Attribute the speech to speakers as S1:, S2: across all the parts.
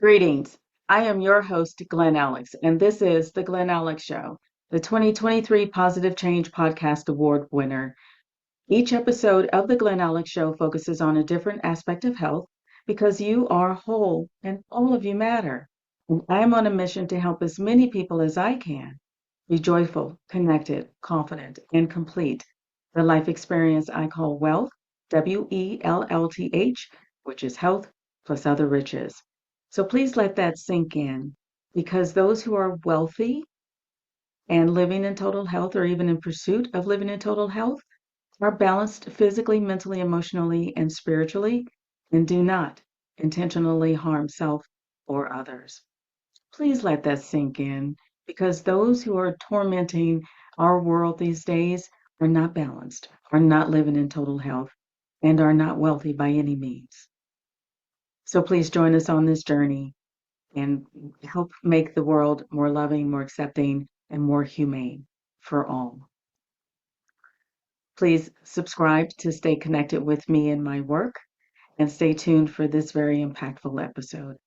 S1: Greetings. I am your host, Glen Alex, and this is the Glen Alex Show, the 2023 Positive Change Podcast Award winner. Each episode of the Glen Alex Show focuses on a different aspect of health because you are whole and all of you matter. And I am on a mission to help as many people as I can be joyful, connected, confident, and complete. The life experience I call Wellth, Wellth, which is health plus other riches. So please let that sink in because those who are wealthy and living in total health or even in pursuit of living in total health are balanced physically, mentally, emotionally, and spiritually and do not intentionally harm self or others. Please let that sink in because those who are tormenting our world these days are not balanced, are not living in total health, and are not wealthy by any means. So please join us on this journey and help make the world more loving, more accepting, and more humane for all. Please subscribe to stay connected with me and my work, and stay tuned for this very impactful episode.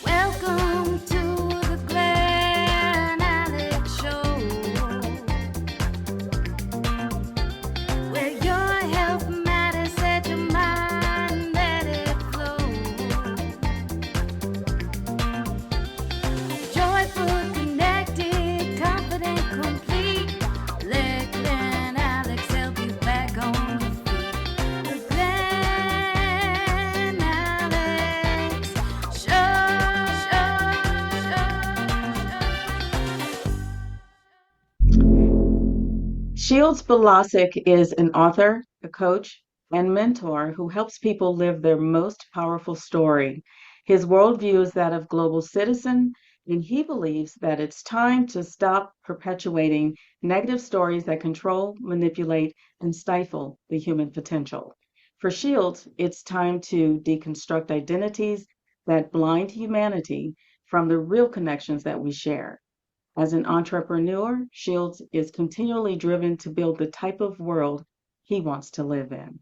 S2: Welcome to the Glen Alex Show, where your health matters, set your mind, let it flow. Joyful, connected, confident, complete. Let Glen Alex help you back on your feet. The Glen Alex
S1: Shields Bialasik is an author, a coach, and mentor who helps people live their most powerful story. His worldview is that of global citizen, and he believes that it's time to stop perpetuating negative stories that control, manipulate, and stifle the human potential. For Shields, it's time to deconstruct identities that blind humanity from the real connections that we share. As an entrepreneur, Shields is continually driven to build the type of world he wants to live in.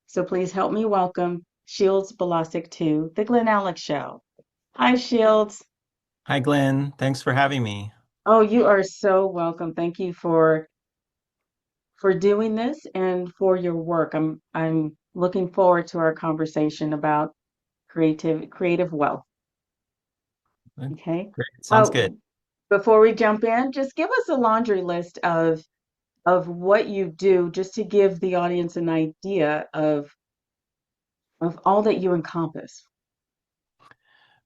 S1: So please help me welcome Shields Bialasik to the Glen Alex Show. Hi, Shields.
S3: Hi, Glenn. Thanks for having me.
S1: Oh, you are so welcome. Thank you for doing this and for your work. I'm looking forward to our conversation about creative wealth. Okay.
S3: Great. Sounds good.
S1: Oh, before we jump in, just give us a laundry list of what you do just to give the audience an idea of all that you encompass.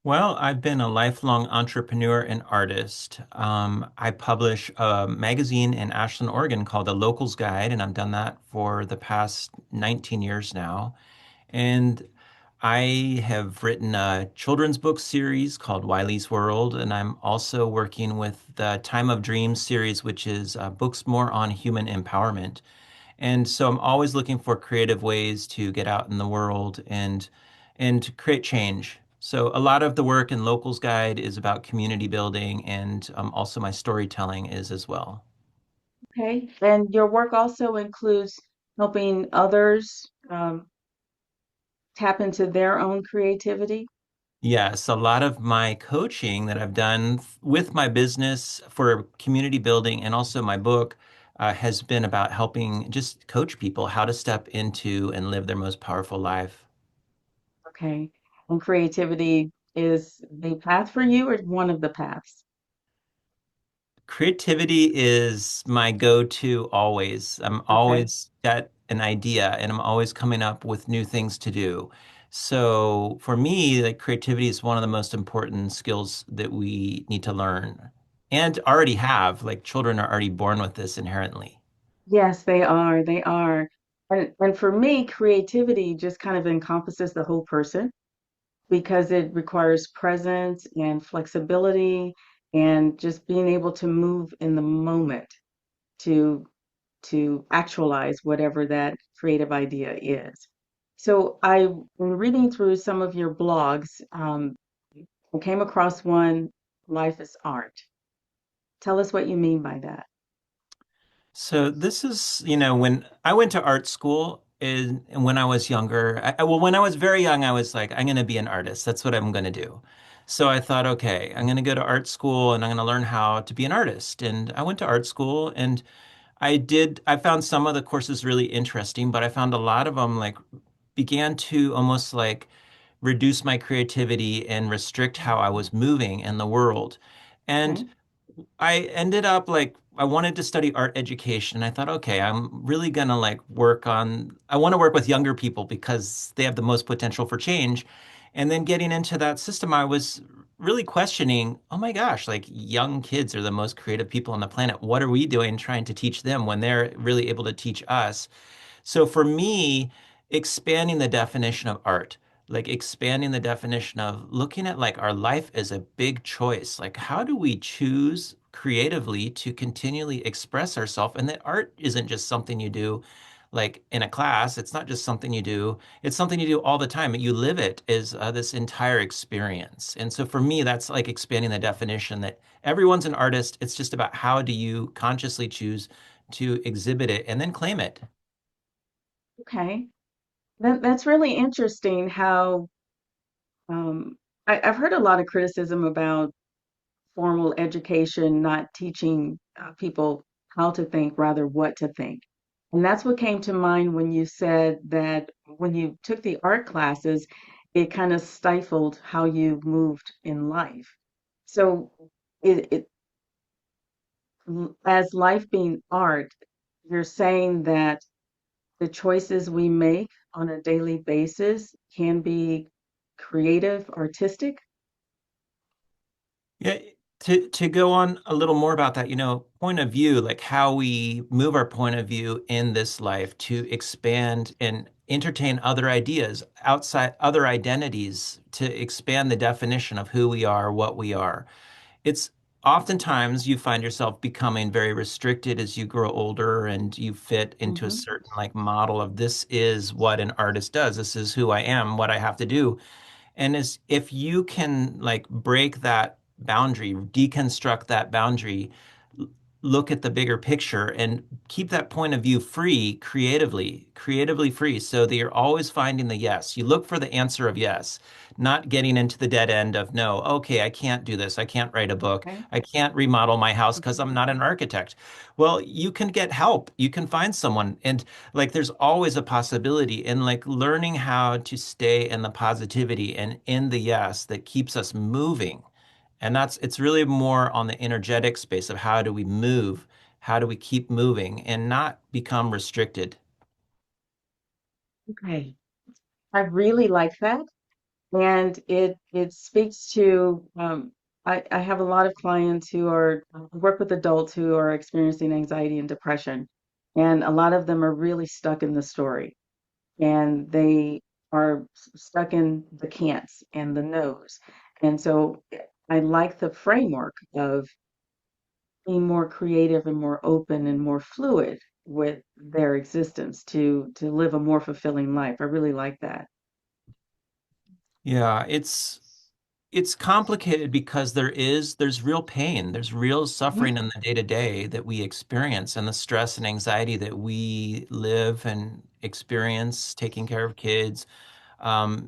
S3: Well, I've been a lifelong entrepreneur and artist. I publish a magazine in Ashland, Oregon called The Locals Guide, and I've done that for the past 19 years now. And I have written a children's book series called Wiley's World, and I'm also working with the Time of Dreams series, which is books more on human empowerment. And so I'm always looking for creative ways to get out in the world and to create change. So a lot of the work in Locals Guide is about community building, and also my storytelling is as well.
S1: Okay. And your work also includes helping others tap into their own creativity.
S3: Yes, a lot of my coaching that I've done with my business for community building and also my book has been about helping just coach people how to step into and live their most powerful life.
S1: Okay. And creativity is the path for you or one of the paths?
S3: Creativity is my go-to always. I'm
S1: Okay.
S3: always got an idea and I'm always coming up with new things to do. So for me, like creativity is one of the most important skills that we need to learn and already have. Like children are already born with this inherently.
S1: Yes, they are. They are. And for me, creativity just kind of encompasses the whole person because it requires presence and flexibility and just being able to move in the moment to to actualize whatever that creative idea is. So I, in reading through some of your blogs, I came across one, Life is Art. Tell us what you mean by that.
S3: So this is, when I went to art school and when I was younger, well, when I was very young, I was like, I'm going to be an artist. That's what I'm going to do. So I thought, okay, I'm going to go to art school and I'm going to learn how to be an artist. And I went to art school and I found some of the courses really interesting, but I found a lot of them like began to almost like reduce my creativity and restrict how I was moving in the world. And
S1: Okay.
S3: I ended up like I wanted to study art education and I thought, okay, I'm really gonna like I want to work with younger people because they have the most potential for change. And then getting into that system, I was really questioning, oh my gosh, like young kids are the most creative people on the planet. What are we doing trying to teach them when they're really able to teach us? So for me, expanding the definition of art, like expanding the definition of looking at like our life as a big choice. Like how do we choose creatively to continually express ourselves? And that art isn't just something you do like in a class. It's not just something you do. It's something you do all the time. You live it as this entire experience. And so for me, that's like expanding the definition that everyone's an artist. It's just about how do you consciously choose to exhibit it and then claim it.
S1: Okay. That's really interesting how I've heard a lot of criticism about formal education not teaching people how to think, rather what to think. And that's what came to mind when you said that when you took the art classes, it kind of stifled how you moved in life. So, it as life being art, you're saying that the choices we make on a daily basis can be creative, artistic.
S3: Yeah, to go on a little more about that, point of view, like how we move our point of view in this life to expand and entertain other ideas outside other identities to expand the definition of who we are, what we are. It's oftentimes you find yourself becoming very restricted as you grow older and you fit into a
S1: Hmm.
S3: certain like model of this is what an artist does. This is who I am, what I have to do. And as if you can like break that boundary, deconstruct that boundary, look at the bigger picture and keep that point of view free creatively free so that you're always finding the yes. You look for the answer of yes, not getting into the dead end of no, okay, I can't do this. I can't write a book.
S1: Okay.
S3: I can't remodel my house because I'm not an architect. Well, you can get help. You can find someone. And like there's always a possibility in like learning how to stay in the positivity and in the yes that keeps us moving. And it's really more on the energetic space of how do we move? How do we keep moving and not become restricted?
S1: Okay. I really like that. And it speaks to I have a lot of clients who are work with adults who are experiencing anxiety and depression. And a lot of them are really stuck in the story. And they are stuck in the can'ts and the no's. And so I like the framework of being more creative and more open and more fluid with their existence to live a more fulfilling life. I really like that.
S3: Yeah, it's complicated because there's real pain, there's real
S1: Mhm.
S3: suffering in the day to day that we experience and the stress and anxiety that we live and experience taking care of kids,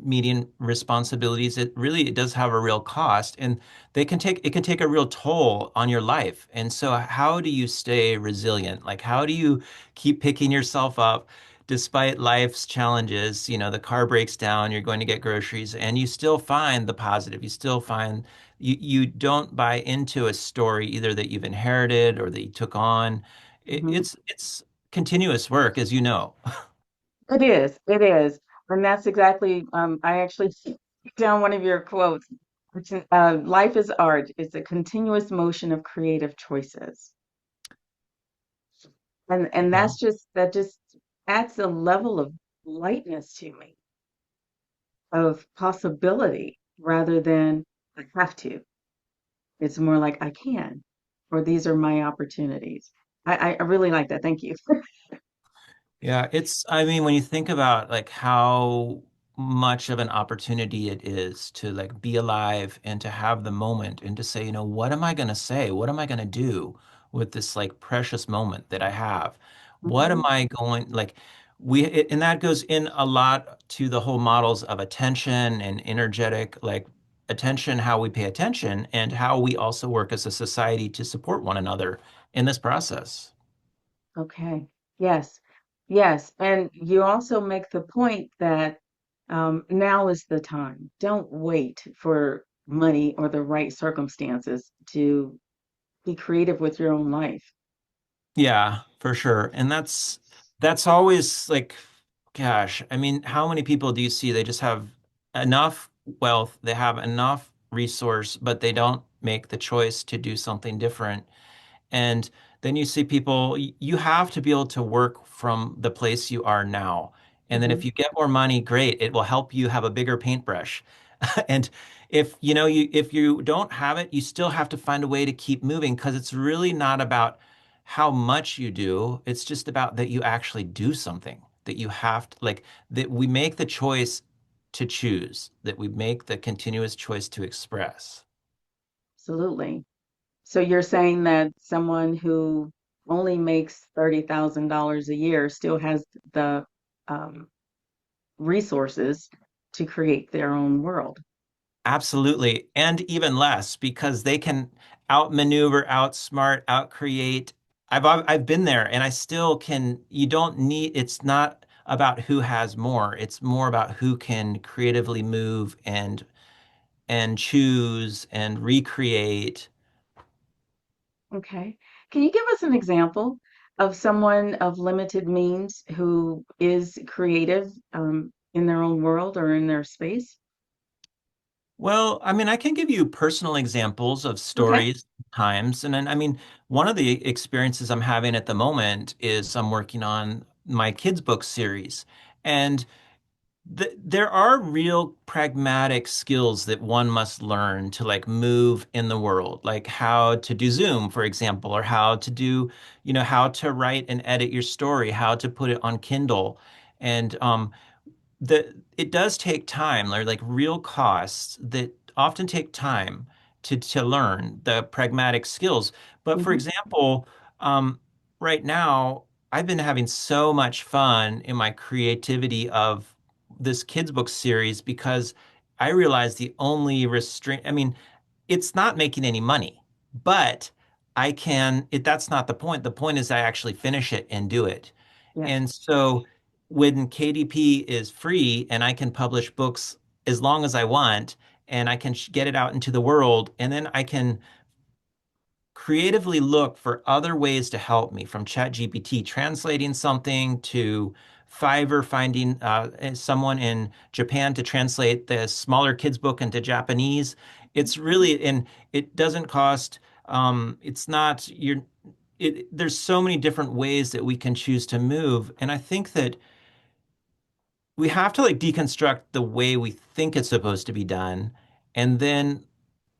S3: meeting responsibilities. It does have a real cost and it can take a real toll on your life. And so how do you stay resilient? Like how do you keep picking yourself up despite life's challenges? The car breaks down, you're going to get groceries, and you still find the positive. You still find you don't buy into a story either that you've inherited or that you took on.
S1: Mhm.
S3: It's continuous work, as you know.
S1: It is. It is. And that's exactly, I actually took down one of your quotes, which is, life is art. It's a continuous motion of creative choices. And
S3: Yeah.
S1: that just adds a level of lightness to me, of possibility rather than I have to. It's more like I can, or these are my opportunities. I really like that. Thank you.
S3: Yeah, I mean, when you think about like how much of an opportunity it is to like be alive and to have the moment and to say, what am I going to say? What am I going to do with this like precious moment that I have? What
S1: Hmm.
S3: am I going like and that goes in a lot to the whole models of attention and energetic like attention, how we pay attention and how we also work as a society to support one another in this process.
S1: Okay. Yes. Yes. And you also make the point that now is the time. Don't wait for money or the right circumstances to be creative with your own life.
S3: Yeah, for sure. And that's always like, gosh, I mean, how many people do you see? They just have enough wealth, they have enough resource, but they don't make the choice to do something different. And then you see people, you have to be able to work from the place you are now. And then if
S1: Hmm.
S3: you get more money, great, it will help you have a bigger paintbrush. And if you don't have it, you still have to find a way to keep moving because it's really not about how much you do. It's just about that you actually do something, that you have to like that we make the choice to choose, that we make the continuous choice to express.
S1: Absolutely. So you're saying that someone who only makes $30,000 a year still has the um, resources to create their own world.
S3: Absolutely. And even less because they can outmaneuver, outsmart, outcreate. I've been there and I still can, you don't need, it's not about who has more. It's more about who can creatively move and choose and recreate.
S1: Okay. Can you give us an example of someone of limited means who is creative in their own world or in their space?
S3: Well, I mean, I can give you personal examples of
S1: Okay.
S3: stories, times, and then I mean, one of the experiences I'm having at the moment is I'm working on my kids' book series. And there are real pragmatic skills that one must learn to like move in the world, like how to do Zoom, for example, or how to do, how to write and edit your story, how to put it on Kindle. And it does take time. There are like real costs that often take time to learn the pragmatic skills. But for
S1: Hmm.
S3: example, um, right now I've been having so much fun in my creativity of this kids book series because I realized the only restraint, I mean, it's not making any money, but that's not the point. The point is I actually finish it and do it.
S1: Yes.
S3: And so when KDP is free and I can publish books as long as I want, and I can get it out into the world, and then I can creatively look for other ways to help me from ChatGPT translating something to Fiverr finding someone in Japan to translate the smaller kids book into Japanese. It's really, and it doesn't cost, it's not, there's so many different ways that we can choose to move. And I think that we have to like deconstruct the way we think it's supposed to be done and then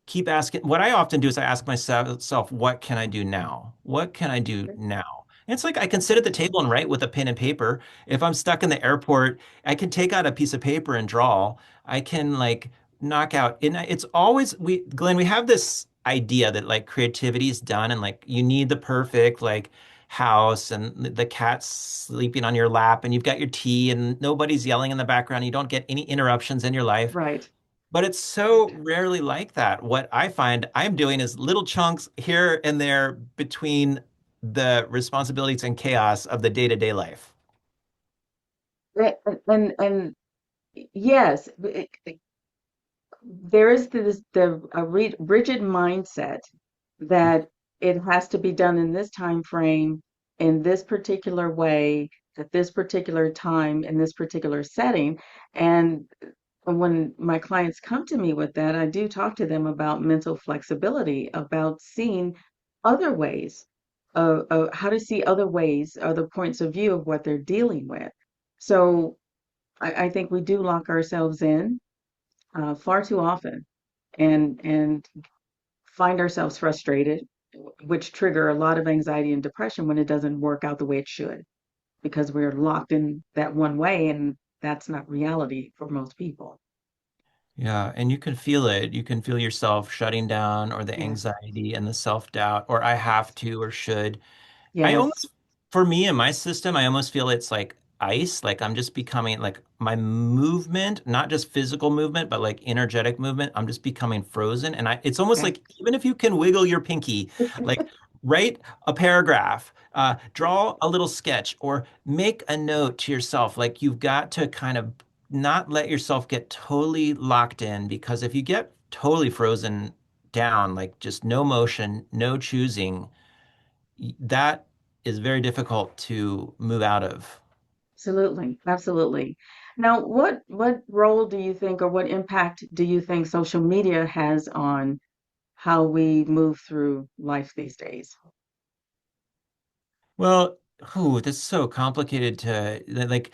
S3: keep asking. What I often do is I ask myself, what can I do now? What can I do now? And it's like I can sit at the table and write with a pen and paper. If I'm stuck in the airport, I can take out a piece of paper and draw. I can like knock out. And it's always Glenn, we have this idea that like creativity is done and like you need the perfect like house and the cat's sleeping on your lap and you've got your tea and nobody's yelling in the background. You don't get any interruptions in your life.
S1: Right.
S3: But it's so rarely like that. What I find I'm doing is little chunks here and there between the responsibilities and chaos of the day-to-day life.
S1: And yes, there is rigid mindset that it has to be done in this time frame, in this particular way, at this particular time, in this particular setting. And when my clients come to me with that, I do talk to them about mental flexibility, about seeing other ways of how to see other ways, other points of view of what they're dealing with. So I think we do lock ourselves in far too often and find ourselves frustrated, which trigger a lot of anxiety and depression when it doesn't work out the way it should. because we're locked in that one way, and that's not reality for most people.
S3: Yeah, and you can feel it. You can feel yourself shutting down or the
S1: Yes.
S3: anxiety and the self-doubt or I have to or should. I
S1: Yes.
S3: almost, for me in my system, I almost feel it's like ice. Like I'm just becoming like my movement, not just physical movement, but like energetic movement. I'm just becoming frozen. And it's almost
S1: Okay.
S3: like even if you can wiggle your pinky, like write a paragraph, draw a little sketch, or make a note to yourself. Like you've got to kind of not let yourself get totally locked in because if you get totally frozen down, like just no motion, no choosing that is very difficult to move out of.
S1: Absolutely. Absolutely. Now, what role do you think, or what impact do you think social media has on how we move through life these days?
S3: Well, that's so complicated to like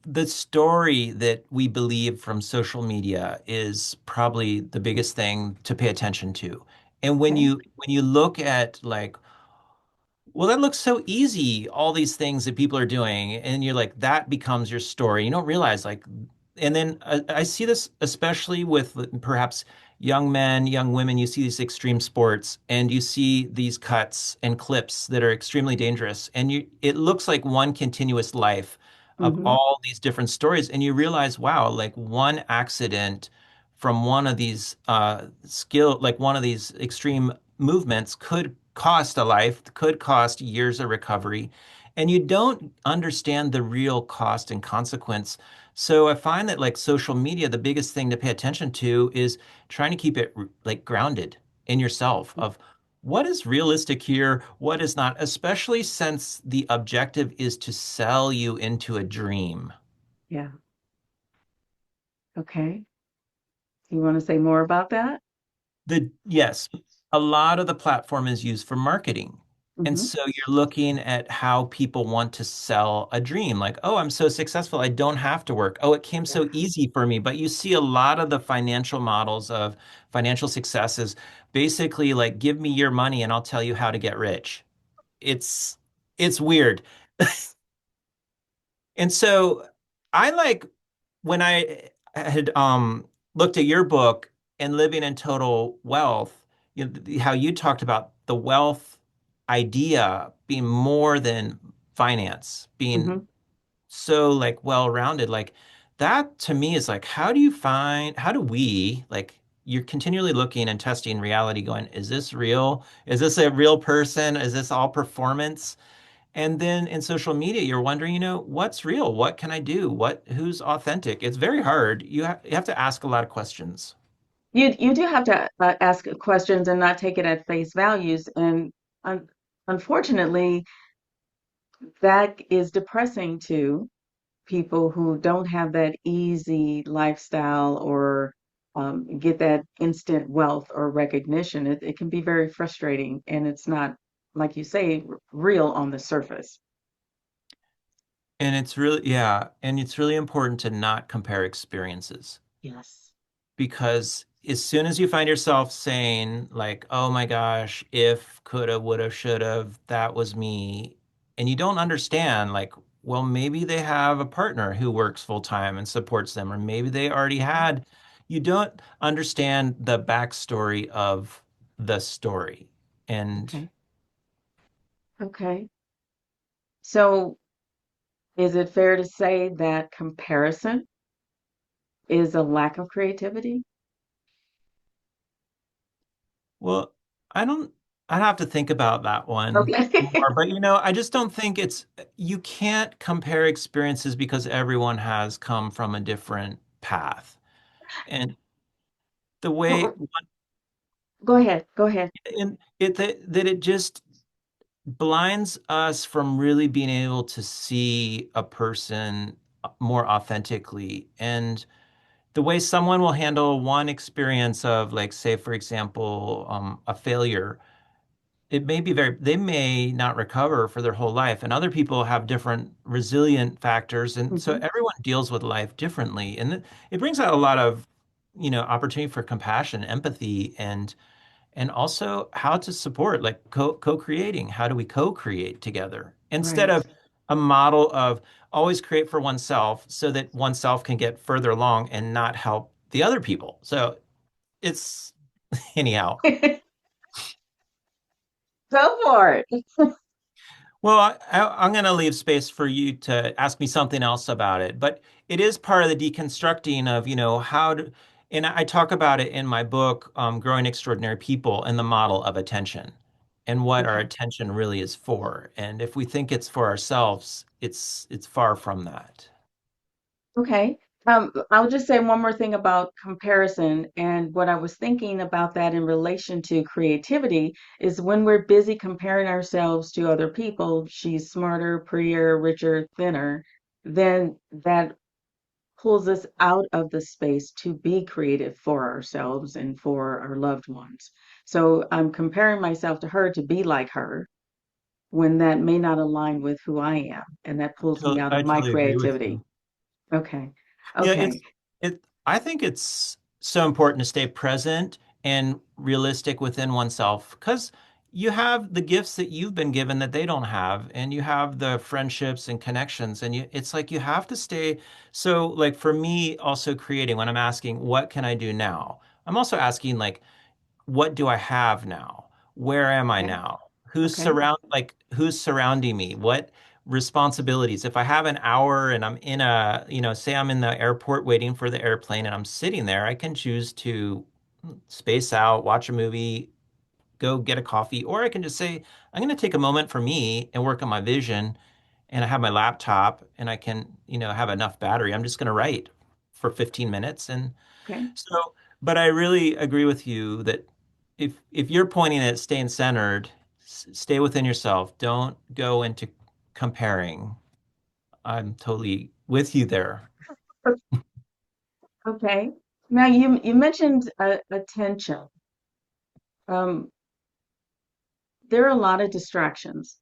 S3: the story that we believe from social media is probably the biggest thing to pay attention to. And
S1: Okay.
S3: when you look at like well, that looks so easy, all these things that people are doing. And you're like, that becomes your story. You don't realize, like, and then I see this especially with perhaps young men, young women. You see these extreme sports and you see these cuts and clips that are extremely dangerous. And it looks like one continuous life of
S1: Mm-hmm.
S3: all these different stories. And you realize, wow, like one accident from one of these like one of these extreme movements could cost a life, could cost years of recovery, and you don't understand the real cost and consequence. So I find that like social media, the biggest thing to pay attention to is trying to keep it like grounded in yourself of what is realistic here, what is not, especially since the objective is to sell you into a dream.
S1: Yeah. Okay. You want to say more about that?
S3: Yes, a lot of the platform is used for marketing. And
S1: Mm-hmm.
S3: so you're looking at how people want to sell a dream. Like, oh, I'm so successful. I don't have to work. Oh, it came
S1: Yeah.
S3: so easy for me. But you see a lot of the financial models of financial successes basically like, give me your money and I'll tell you how to get rich. It's it's weird. And so I like when I had looked at your book and living in total wealth, you know, how you talked about the wealth idea being more than finance, being
S1: Mm-hmm.
S3: so like well-rounded, like that to me is like how do we like you're continually looking and testing reality going, is this real? Is this a real person? Is this all performance? And then in social media, you're wondering, what's real? What can I do? Who's authentic? It's very hard. You have to ask a lot of questions.
S1: You do have to ask questions and not take it at face values, and un unfortunately, that is depressing to people who don't have that easy lifestyle or get that instant wealth or recognition. It can be very frustrating, and it's not, like you say, real on the surface.
S3: And it's really, yeah, and it's really important to not compare experiences
S1: Yes.
S3: because as soon as you find yourself saying like, "Oh my gosh, if, coulda, woulda, shoulda, that was me," and you don't understand like, well, maybe they have a partner who works full time and supports them, or maybe they already
S1: Mhm.
S3: had, you don't understand the backstory of the story. And
S1: Okay. Okay. So, is it fair to say that comparison is a lack of creativity?
S3: well, I don't, I'd have to think about that one
S1: Okay.
S3: more, but I just don't think you can't compare experiences because everyone has come from a different path. And the way,
S1: Well, go ahead. Go ahead.
S3: that it just blinds us from really being able to see a person more authentically. And the way someone will handle one experience of, like, say, for example, a failure they may not recover for their whole life, and other people have different resilient factors, and so
S1: Hmm.
S3: everyone deals with life differently, and it brings out a lot of, opportunity for compassion, empathy, and also how to support, like co-creating. How do we co-create together instead
S1: Right.
S3: of a model of always create for oneself so that oneself can get further along and not help the other people. So it's anyhow.
S1: Go for it.
S3: Well, I'm going to leave space for you to ask me something else about it, but it is part of the deconstructing of, how to, and I talk about it in my book, Growing Extraordinary People, and the model of attention and what our
S1: Okay.
S3: attention really is for. And if we think it's for ourselves, it's far from that.
S1: Okay. I'll just say one more thing about comparison. And what I was thinking about that in relation to creativity is when we're busy comparing ourselves to other people, she's smarter, prettier, richer, thinner, then that pulls us out of the space to be creative for ourselves and for our loved ones. So I'm comparing myself to her to be like her when that may not align with who I am. And that pulls me out of
S3: I
S1: my
S3: totally agree with
S1: creativity.
S3: you.
S1: Okay.
S3: Yeah,
S1: Okay.
S3: I think it's so important to stay present and realistic within oneself because you have the gifts that you've been given that they don't have, and you have the friendships and connections, and it's like you have to stay. So, like for me, also creating when I'm asking, what can I do now? I'm also asking, like, what do I have now? Where am I
S1: Okay.
S3: now?
S1: Okay.
S3: Who's surrounding me? What responsibilities? If I have an hour and I'm in say I'm in the airport waiting for the airplane and I'm sitting there, I can choose to space out, watch a movie, go get a coffee, or I can just say, I'm going to take a moment for me and work on my vision. And I have my laptop and I can, have enough battery. I'm just going to write for 15 minutes. And
S1: Okay.
S3: so, but I really agree with you that if you're pointing at staying centered, stay within yourself. Don't go into comparing. I'm totally with you there.
S1: Okay. Now you mentioned attention. Um, there are a lot of distractions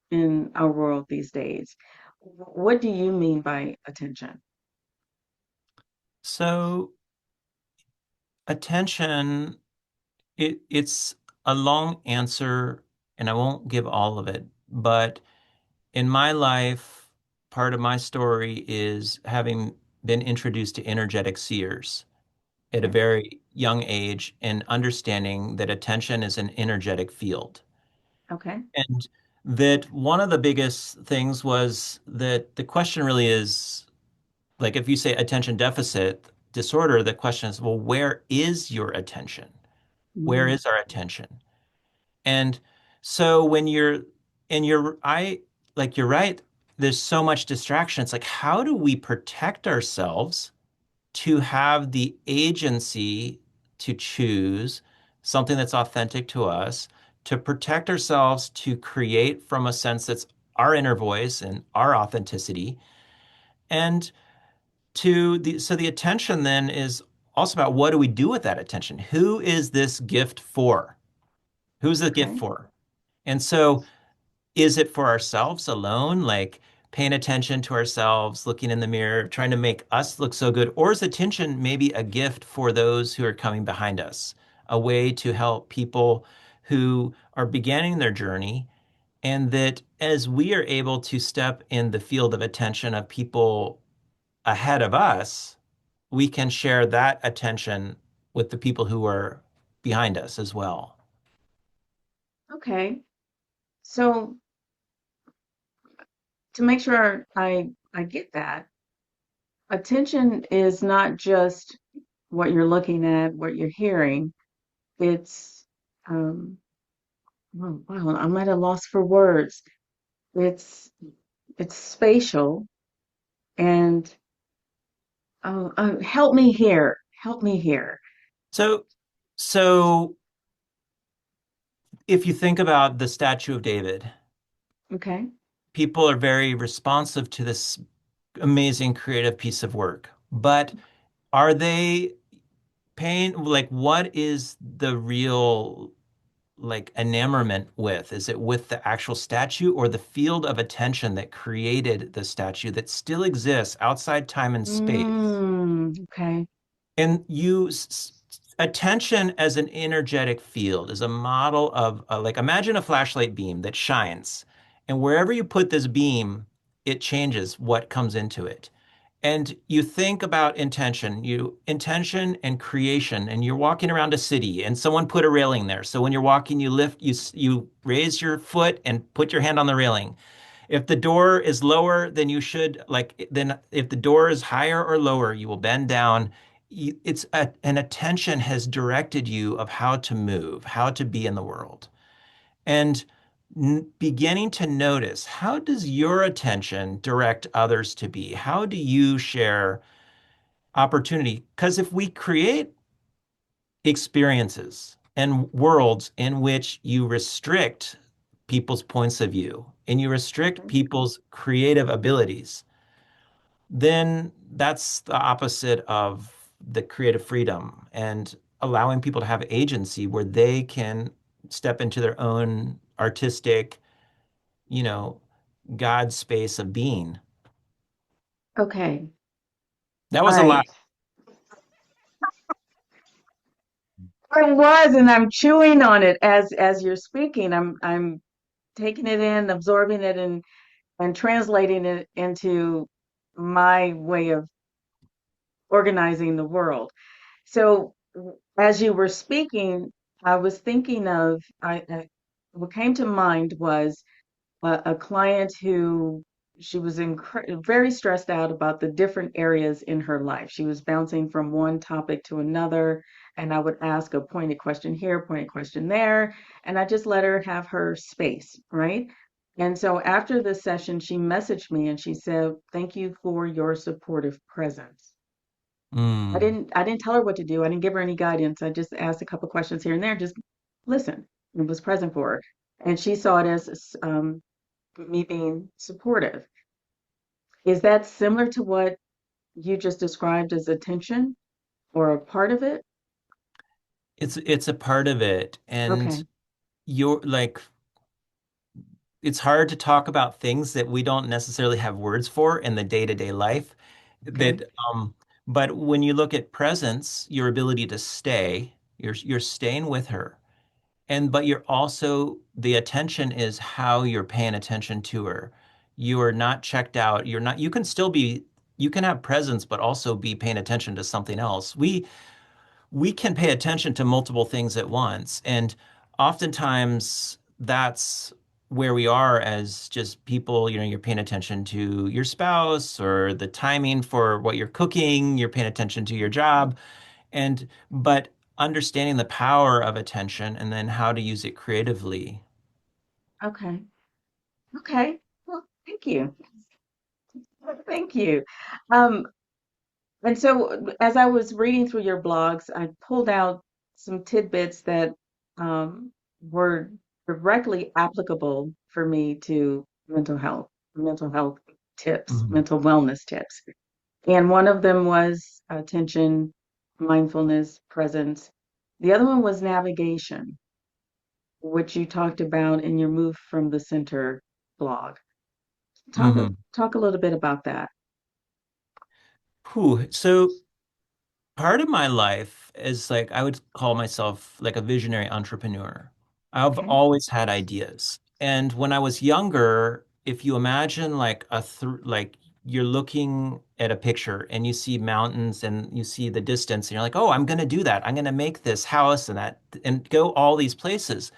S1: in our world these days. What do you mean by attention?
S3: So attention, it's a long answer, and I won't give all of it, but in my life, part of my story is having been introduced to energetic seers at a
S1: Okay.
S3: very young age and understanding that attention is an energetic field.
S1: Okay.
S3: And that one of the biggest things was that the question really is like if you say attention deficit disorder, the question is, well, where is your attention? Where
S1: Mm,
S3: is our attention? And so when you're and you're I like you're right, there's so much distraction. It's like, how do we protect ourselves to have the agency to choose something that's authentic to us, to protect ourselves, to create from a sense that's our inner voice and our authenticity. And so the attention then is also about what do we do with that attention? Who is this gift for? Who's the gift
S1: okay.
S3: for? And so is it for ourselves alone, like paying attention to ourselves, looking in the mirror, trying to make us look so good? Or is attention maybe a gift for those who are coming behind us, a way to help people who are beginning their journey? And that as we are able to step in the field of attention of people ahead of us, we can share that attention with the people who are behind us as well.
S1: Okay. So to make sure I get that, attention is not just what you're looking at, what you're hearing. It's um oh, wow, I'm at a loss for words. It's it's spatial and help me here. Help me here.
S3: So, so if you think about the Statue of David,
S1: Okay.
S3: people are very responsive to this amazing creative piece of work. But are they paying, like, what is the real, like, enamorment with? Is it with the actual statue or the field of attention that created the statue that still exists outside time and space?
S1: Okay.
S3: And attention as an energetic field is a model of like imagine a flashlight beam that shines, and wherever you put this beam, it changes what comes into it. And you think about intention and creation, and you're walking around a city and someone put a railing there. So when you're walking, you raise your foot and put your hand on the railing. If the door is lower than you should, like then if the door is higher or lower, you will bend down. An attention has directed you of how to move, how to be in the world. And beginning to notice, how does your attention direct others to be? How do you share opportunity? Because if we create experiences and worlds in which you restrict people's points of view and you restrict
S1: Okay.
S3: people's creative abilities, then that's the opposite of the creative freedom and allowing people to have agency where they can step into their own artistic, you know, God space of being.
S1: Okay.
S3: That
S1: All
S3: was a lot.
S1: right. It was, and I'm chewing on it as you're speaking. I'm taking it in, absorbing it, and translating it into my way of organizing the world. So as you were speaking, I was thinking of what came to mind was a client who she was very stressed out about the different areas in her life. She was bouncing from one topic to another, and I would ask a pointed question here, pointed question there, and I just let her have her space, right? And so after the session, she messaged me and she said, "Thank you for your supportive presence."
S3: Mm,
S1: I didn't tell her what to do. I didn't give her any guidance. I just asked a couple questions here and there, just listen and was present for her. And she saw it as me being supportive. Is that similar to what you just described as attention or a part of it?
S3: it's a part of it, and
S1: Okay.
S3: you're like it's hard to talk about things that we don't necessarily have words for in the day-to-day life.
S1: Okay.
S3: That but when you look at presence, your ability to stay, you're staying with her. And but you're also the attention is how you're paying attention to her. You are not checked out. You can still be you can have presence, but also be paying attention to something else. We can pay attention to multiple things at once. And oftentimes that's where we are as just people, you're paying attention to your spouse or the timing for what you're cooking, you're paying attention to your job. But understanding the power of attention and then how to use it creatively.
S1: Okay. Okay. Well, thank you. Thank you. Um, and so as I was reading through your blogs, I pulled out some tidbits that were directly applicable for me to mental health tips,
S3: Mhm.
S1: mental wellness tips. And one of them was attention, mindfulness, presence. The other one was navigation, which you talked about in your Move from the Center blog.
S3: Mhm.
S1: Talk a little bit about that.
S3: So part of my life is like I would call myself like a visionary entrepreneur. I've
S1: Okay.
S3: always had ideas. And when I was younger, if you imagine like like you're looking at a picture and you see mountains and you see the distance and you're like, "Oh, I'm going to do that. I'm going to make this house and that and go all these places."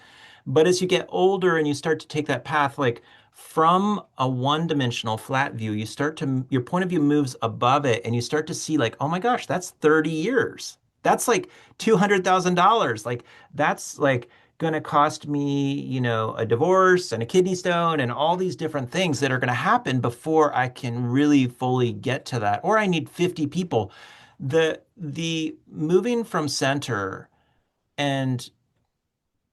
S3: But as you get older and you start to take that path, like from a one-dimensional flat view, your point of view moves above it and you start to see like, oh my gosh, that's 30 years. That's like $200,000. Like that's like going to cost me, a divorce and a kidney stone and all these different things that are going to happen before I can really fully get to that. Or I need 50 people. The moving from center and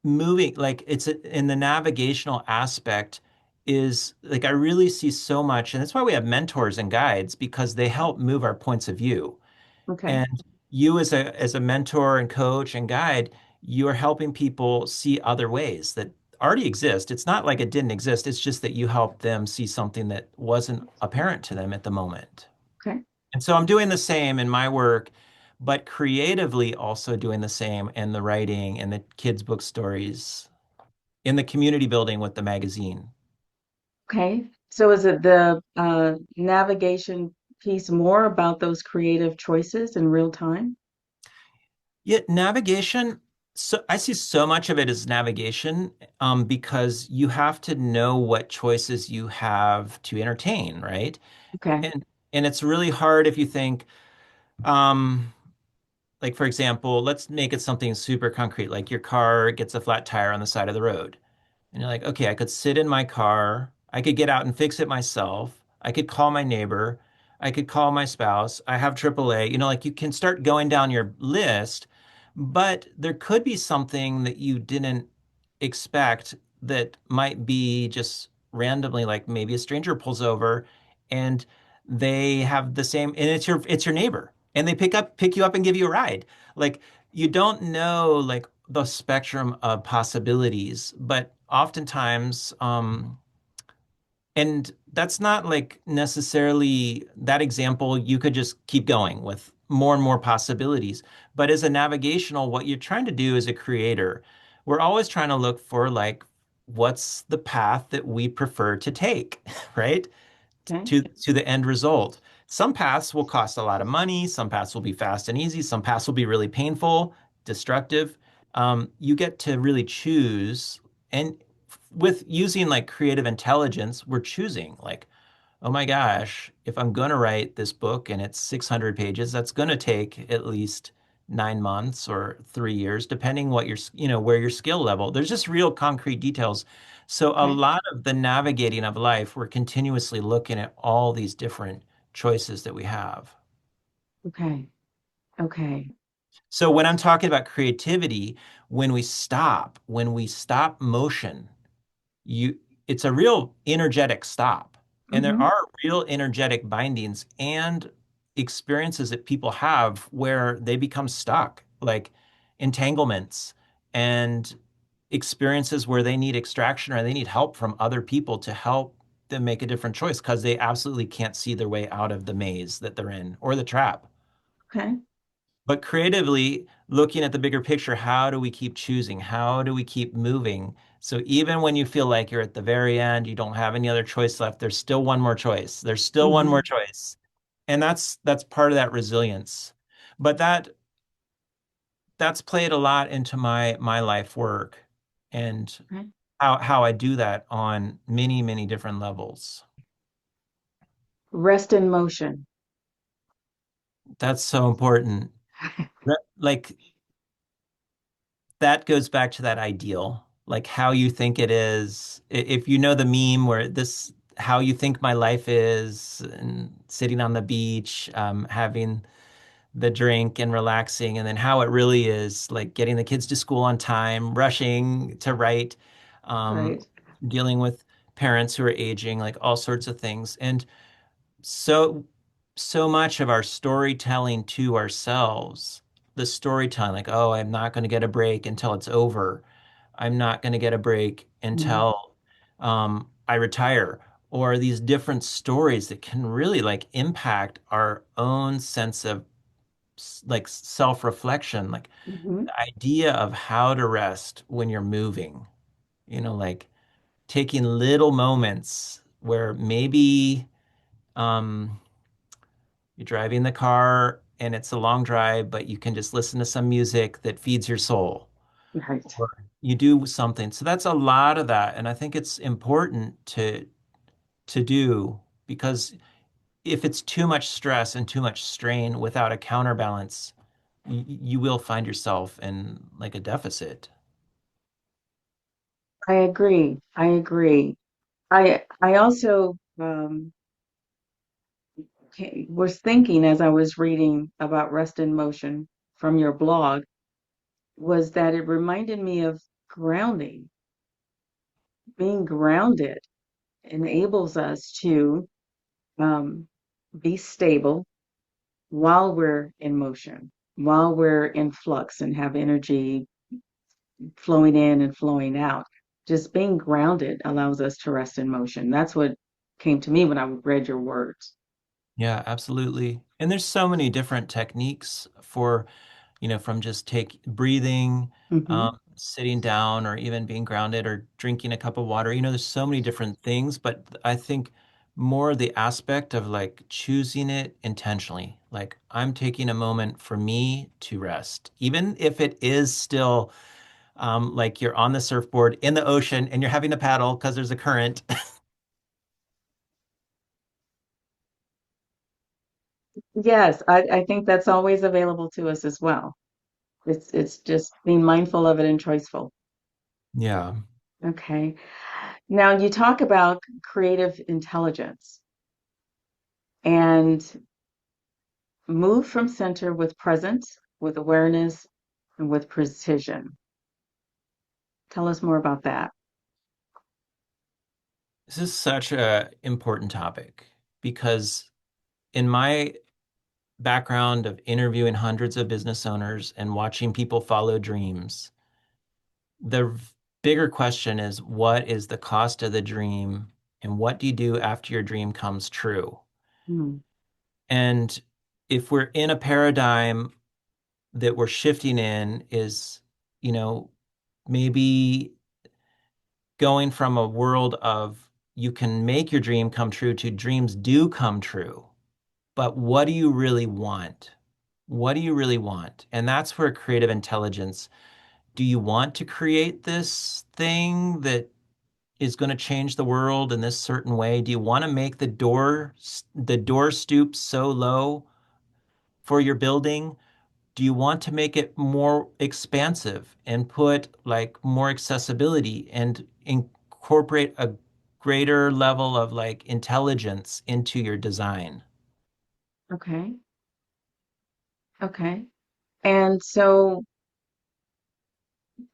S3: moving like in the navigational aspect is like I really see so much, and that's why we have mentors and guides because they help move our points of view.
S1: Okay.
S3: And you as a mentor and coach and guide, you are helping people see other ways that already exist. It's not like it didn't exist. It's just that you help them see something that wasn't apparent to them at the moment.
S1: Okay.
S3: And so I'm doing the same in my work, but creatively also doing the same in the writing and the kids' book stories in the community building with the magazine.
S1: Okay. So is it the navigation piece more about those creative choices in real time?
S3: Yeah, navigation. So I see so much of it as navigation, because you have to know what choices you have to entertain, right?
S1: Okay.
S3: And it's really hard if you think, um, like for example, let's make it something super concrete, like your car gets a flat tire on the side of the road. And you're like, okay, I could sit in my car. I could get out and fix it myself. I could call my neighbor. I could call my spouse. I have AAA. Like you can start going down your list, but there could be something that you didn't expect that might be just randomly, like maybe a stranger pulls over and they have the same, and it's your neighbor, and they pick you up and give you a ride. Like you don't know like the spectrum of possibilities, but oftentimes, and that's not like necessarily that example, you could just keep going with more and more possibilities. But as a navigational, what you're trying to do as a creator, we're always trying to look for like what's the path that we prefer to take, right?
S1: Okay.
S3: To the end result. Some paths will cost a lot of money. Some paths will be fast and easy. Some paths will be really painful, destructive. You get to really choose. And with using like creative intelligence, we're choosing like, oh my gosh, if I'm going to write this book and it's 600 pages, that's going to take at least 9 months or 3 years, depending what where your skill level. There's just real concrete details. So a
S1: Okay.
S3: lot of the navigating of life, we're continuously looking at all these different choices that we have.
S1: Okay. Okay.
S3: So when I'm talking about creativity, when we stop motion, you it's a real energetic stop. And there
S1: Mm-hmm.
S3: are real energetic bindings and experiences that people have where they become stuck, like entanglements and experiences where they need extraction or they need help from other people to help them make a different choice because they absolutely can't see their way out of the maze that they're in or the trap.
S1: Okay.
S3: But creatively, looking at the bigger picture, how do we keep choosing? How do we keep moving? So even when you feel like you're at the very end, you don't have any other choice left, there's still one more choice. There's still one more
S1: Mm-hmm.
S3: choice. And that's part of that resilience. But that's played a lot into my life work and
S1: Okay.
S3: how I do that on many, many different levels.
S1: Rest in motion.
S3: That's so important. Like that goes back to that ideal, like how you think it is. If you know the meme where this, how you think my life is, and sitting on the beach, having the drink and relaxing, and then how it really is, like getting the kids to school on time, rushing to write,
S1: Right.
S3: um, dealing with parents who are aging, like all sorts of things. And so so much of our storytelling to ourselves, the storytelling like, oh, I'm not going to get a break until it's over, I'm not going to get a break
S1: Mm-hmm.
S3: until I retire, or these different stories that can really like impact our own sense of like self-reflection, like
S1: Mm-hmm.
S3: the idea of how to rest when you're moving, like taking little moments where maybe um you're driving the car and it's a long drive, but you can just listen to some music that feeds your soul,
S1: Right.
S3: or you do something. So that's a lot of that. And I think it's important to do because if it's too much stress and too much strain without a counterbalance, you will find yourself in like a deficit.
S1: I agree. I agree. I also was thinking as I was reading about rest in motion from your blog was that it reminded me of grounding. Being grounded enables us to um, be stable while we're in motion, while we're in flux and have energy flowing in and flowing out. Just being grounded allows us to rest in motion. That's what came to me when I read your words.
S3: Yeah, absolutely. And there's so many different techniques for, from just take breathing,
S1: Hmm.
S3: sitting down or even being grounded or drinking a cup of water. There's so many different things, but I think more the aspect of like choosing it intentionally. Like I'm taking a moment for me to rest, even if it is still like you're on the surfboard in the ocean and you're having to paddle because there's a current.
S1: Yes, I think that's always available to us as well. It's just being mindful of it and choiceful.
S3: Yeah.
S1: Okay. Now you talk about creative intelligence and move from center with presence, with awareness, and with precision. Tell us more about that.
S3: This is such a important topic because in my background of interviewing hundreds of business owners and watching people follow dreams, the bigger question is what is the cost of the dream and what do you do after your dream comes true?
S1: Hmm.
S3: And if we're in a paradigm that we're shifting in is, you know, maybe going from a world of you can make your dream come true to dreams do come true. But what do you really want? What do you really want? And that's where creative intelligence, do you want to create this thing that is going to change the world in this certain way? Do you want to make the door stoop so low for your building? Do you want to make it more expansive and put like more accessibility and incorporate a greater level of like intelligence into your design?
S1: Okay. Okay. And so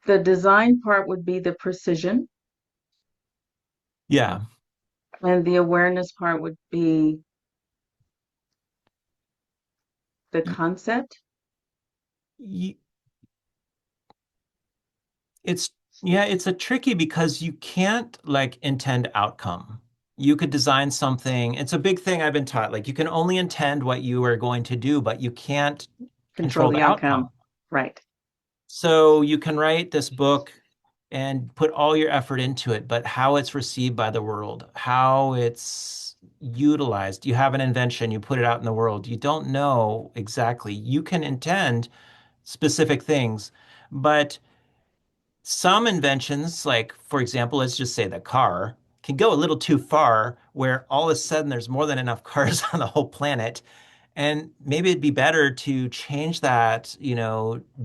S1: the design part would be the precision,
S3: Yeah.
S1: and the awareness part would be the
S3: Y-
S1: concept.
S3: y- It's yeah, it's a tricky because you can't like intend outcome. You could design something. It's a big thing I've been taught. Like you can only intend what you are going to do, but you can't
S1: Control
S3: control
S1: the
S3: the outcome.
S1: outcome. Right.
S3: So you can write this book and put all your effort into it, but how it's received by the world, how it's utilized. You have an invention, you put it out in the world. You don't know exactly. You can intend specific things, but some inventions, like for example, let's just say the car, can go a little too far where all of a sudden there's more than enough cars on the whole planet. And maybe it'd be better to change that,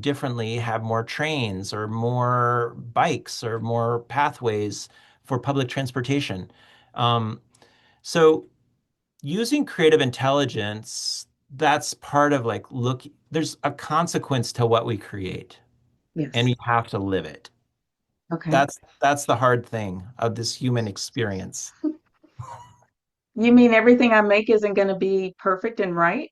S3: differently, have more trains or more bikes or more pathways for public transportation. Um, so using creative intelligence, that's part of like, look, there's a consequence to what we create and
S1: Yes.
S3: we have to live it.
S1: Okay.
S3: That's the hard thing of this human experience.
S1: You mean everything I make isn't going to be perfect and right?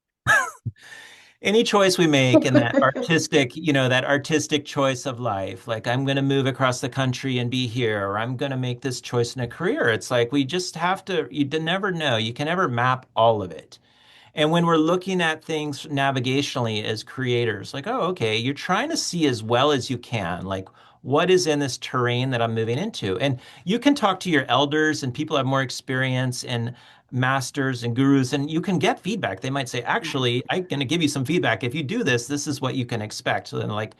S3: Any choice we make in that artistic choice of life, like I'm going to move across the country and be here, or I'm going to make this choice in a career. It's like we just have to, never know. You can never map all of it. And when we're looking at things navigationally as creators, like, oh, okay, you're trying to see as well as you can, like what is in this terrain that I'm moving into. And you can talk to your elders and people have more experience and masters and gurus, and you can get feedback. They might say,
S1: Right.
S3: actually, I'm going to give you some feedback. If you do this, this is what you can expect. So then, like,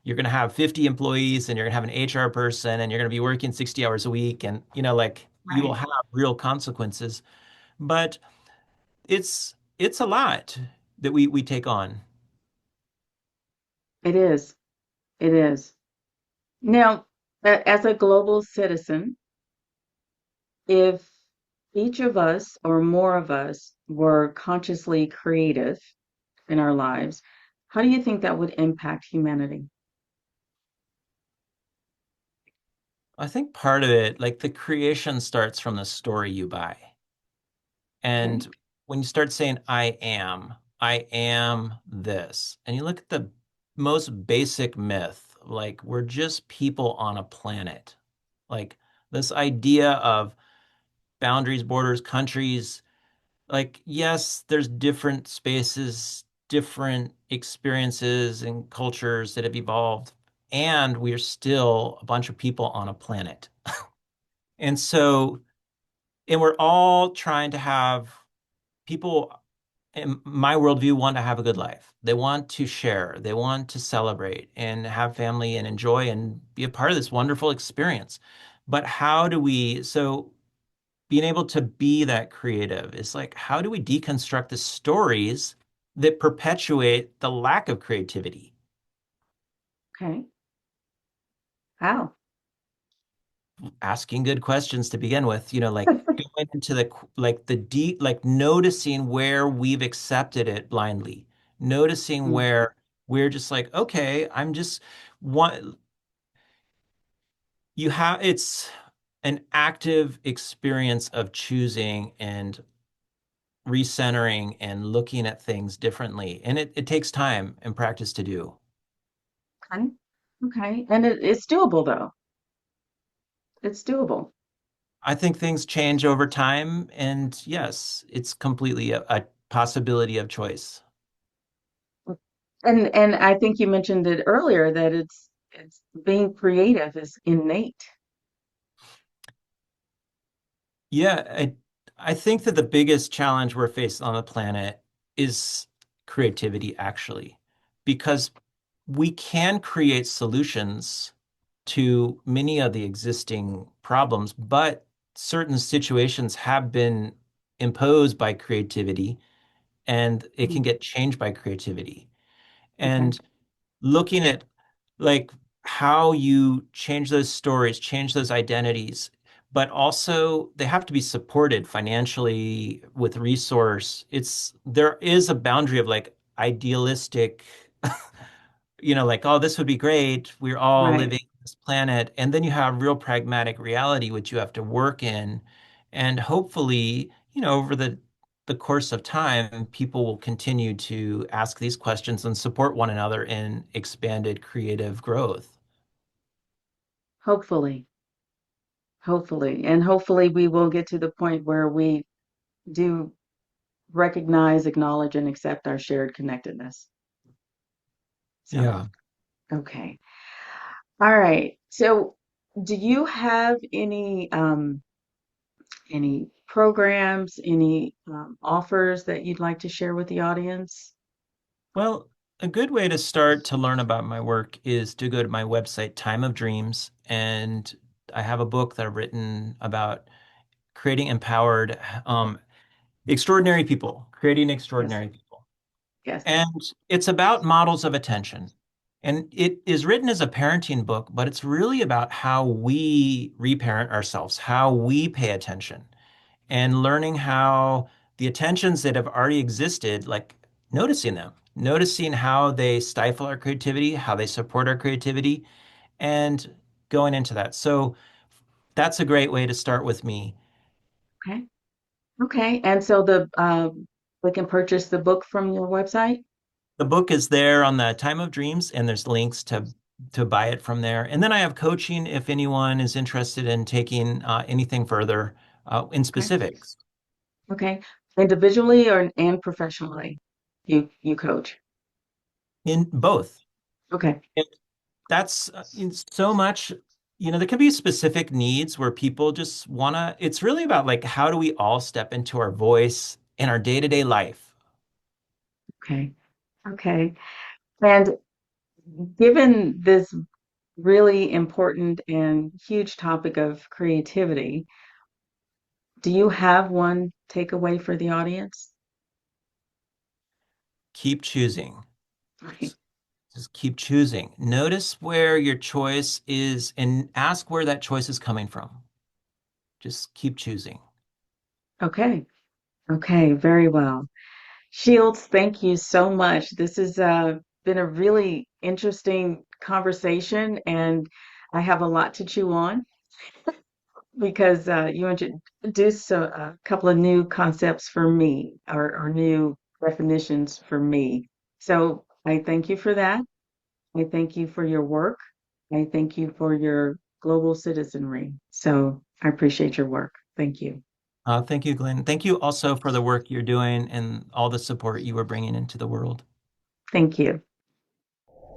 S3: you're going to have 50 employees and you're going to have an HR person and you're going to be working 60 hours a week. And, like, you will
S1: Right.
S3: have real consequences. But it's a lot that we take on.
S1: It is. It is. Now, as a global citizen, if each of us or more of us were consciously creative in our lives, how do you think that would impact humanity?
S3: I think part of it, like the creation starts from the story you buy.
S1: Okay.
S3: And when you start saying, I am this, and you look at the most basic myth, like we're just people on a planet. Like this idea of boundaries, borders, countries, like, yes, there's different spaces, different experiences and cultures that have evolved. and we're still a bunch of people on a planet. And so, and we're all trying to have people in my worldview want to have a good life. They want to share, they want to celebrate and have family and enjoy and be a part of this wonderful experience. But how do we, so being able to be that creative is like, how do we deconstruct the stories that perpetuate the lack of creativity?
S1: Okay. How?
S3: Asking good questions to begin with, like going into the deep, like noticing where we've accepted it blindly, noticing
S1: Mm,
S3: where we're just like, okay, I'm just one, it's an active experience of choosing and recentering and looking at things differently. And it takes time and practice to do.
S1: okay. Okay. And it's doable though. It's doable.
S3: I think things change over time. And yes, it's completely a possibility of choice.
S1: And I think you mentioned it earlier that it's being creative is innate.
S3: Yeah, I think that the biggest challenge we're faced on the planet is creativity, actually, because we can create solutions to many of the existing problems, but certain situations have been imposed by creativity and it can
S1: Mm,
S3: get changed by creativity.
S1: okay.
S3: And looking at like how you change those stories, change those identities, but also they have to be supported financially with resource. There is a boundary of like idealistic, like, oh, this would be great. We're all
S1: Right.
S3: living on this planet. And then you have real pragmatic reality, which you have to work in. And hopefully, over the course of time, people will continue to ask these questions and support one another in expanded creative growth.
S1: Hopefully. Hopefully. And hopefully we will get to the point where we do recognize, acknowledge, and accept our shared connectedness. So,
S3: Yeah.
S1: okay. All right. So, do you have any programs, any offers that you'd like to share with the audience?
S3: Well, a good way to start to learn about my work is to go to my website, Time of Dreams, and I have a book that I've written about creating empowered, extraordinary people, creating
S1: Yes.
S3: extraordinary people.
S1: Yes.
S3: And it's about models of attention. And it is written as a parenting book, but it's really about how we reparent ourselves, how we pay attention, and learning how the attentions that have already existed, like noticing them, noticing how they stifle our creativity, how they support our creativity, and going into that. So that's a great way to start with me.
S1: Okay. Okay. And so we can purchase the book from your website?
S3: The book is there on the Time of Dreams, and there's links to buy it from there. And then I have coaching if anyone is interested in taking anything further in
S1: Okay.
S3: specifics.
S1: Okay. Individually or and professionally, you coach.
S3: In both.
S1: Okay.
S3: And that's so much, there can be specific needs where people just wanna, it's really about like how do we all step into our voice in our day-to-day life.
S1: Okay. Okay. And given this really important and huge topic of creativity, do you have one takeaway for the audience?
S3: Keep choosing.
S1: Okay.
S3: Just keep choosing. Notice where your choice is and ask where that choice is coming from. Just keep choosing.
S1: Okay. Okay. Very well. Shields, thank you so much. This has been a really interesting conversation, and I have a lot to chew on because you introduced a couple of new concepts for me or new definitions for me. So I thank you for that. I thank you for your work. I thank you for your global citizenry. So I appreciate your work. Thank you.
S3: Thank you, Glenn. Thank you also for the work you're doing and all the support you are bringing into the world.
S1: Thank you.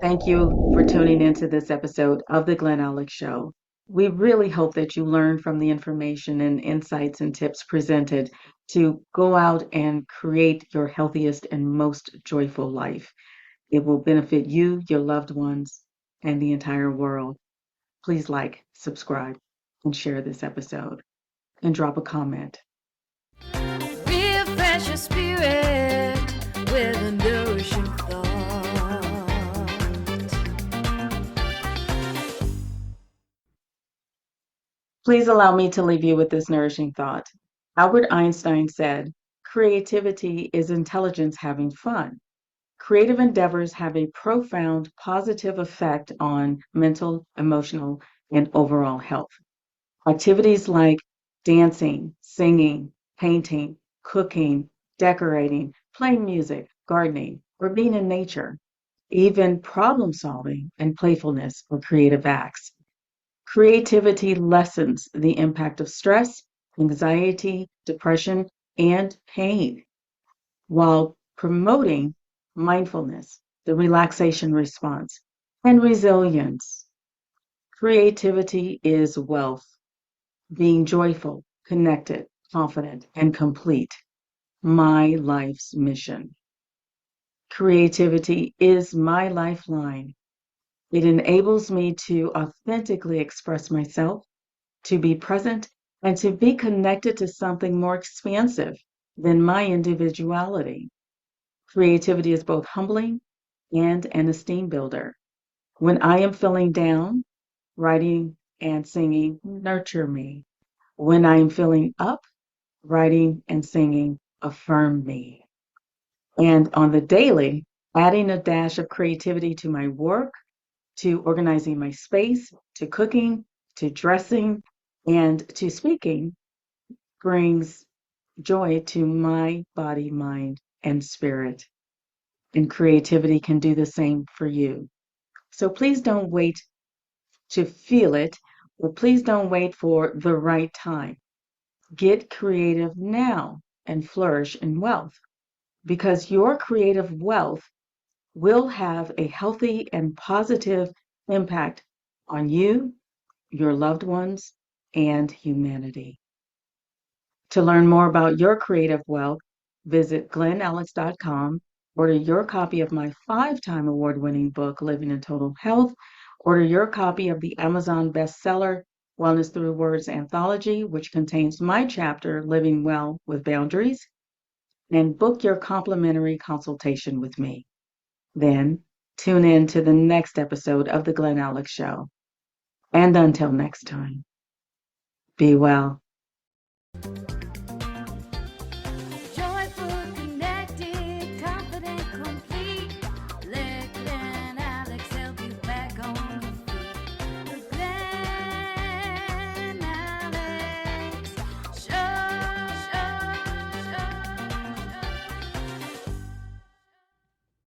S1: Thank you for tuning into this episode of the Glen Alex Show. We really hope that you learn from the information and insights and tips presented to go out and create your healthiest and most joyful life. It will benefit you, your loved ones, and the entire world. Please like, subscribe, and share this episode, and drop a comment.
S2: Refresh your spirit with a nourishing thought.
S1: Please allow me to leave you with this nourishing thought. Albert Einstein said, "Creativity is intelligence having fun." Creative endeavors have a profound positive effect on mental, emotional, and overall health. Activities like dancing, singing, painting, cooking, decorating, playing music, gardening, or being in nature, even problem solving and playfulness or creative acts. Creativity lessens the impact of stress, anxiety, depression, and pain, while promoting mindfulness, the relaxation response, and resilience. Creativity is wealth, being joyful, connected, confident, and complete. My life's mission. Creativity is my lifeline. It enables me to authentically express myself, to be present, and to be connected to something more expansive than my individuality. Creativity is both humbling and an esteem builder. When I am feeling down, writing and singing nurture me. When I am feeling up, writing and singing affirm me. And on the daily, adding a dash of creativity to my work, to organizing my space, to cooking, to dressing, and to speaking brings joy to my body, mind, and spirit. And creativity can do the same for you. So please don't wait to feel it, or please don't wait for the right time. Get creative now and flourish in wealth, because your creative wealth will have a healthy and positive impact on you, your loved ones, and humanity. To learn more about your creative wealth, visit glenalex.com, order your copy of my 5-time award-winning book, Living in Total Health, order your copy of the Amazon bestseller, Wellness Through Words Anthology, which contains my chapter, Living Well with Boundaries, and book your complimentary consultation with me. Then tune in to the next episode of The Glen Alex Show. And until next time, be well.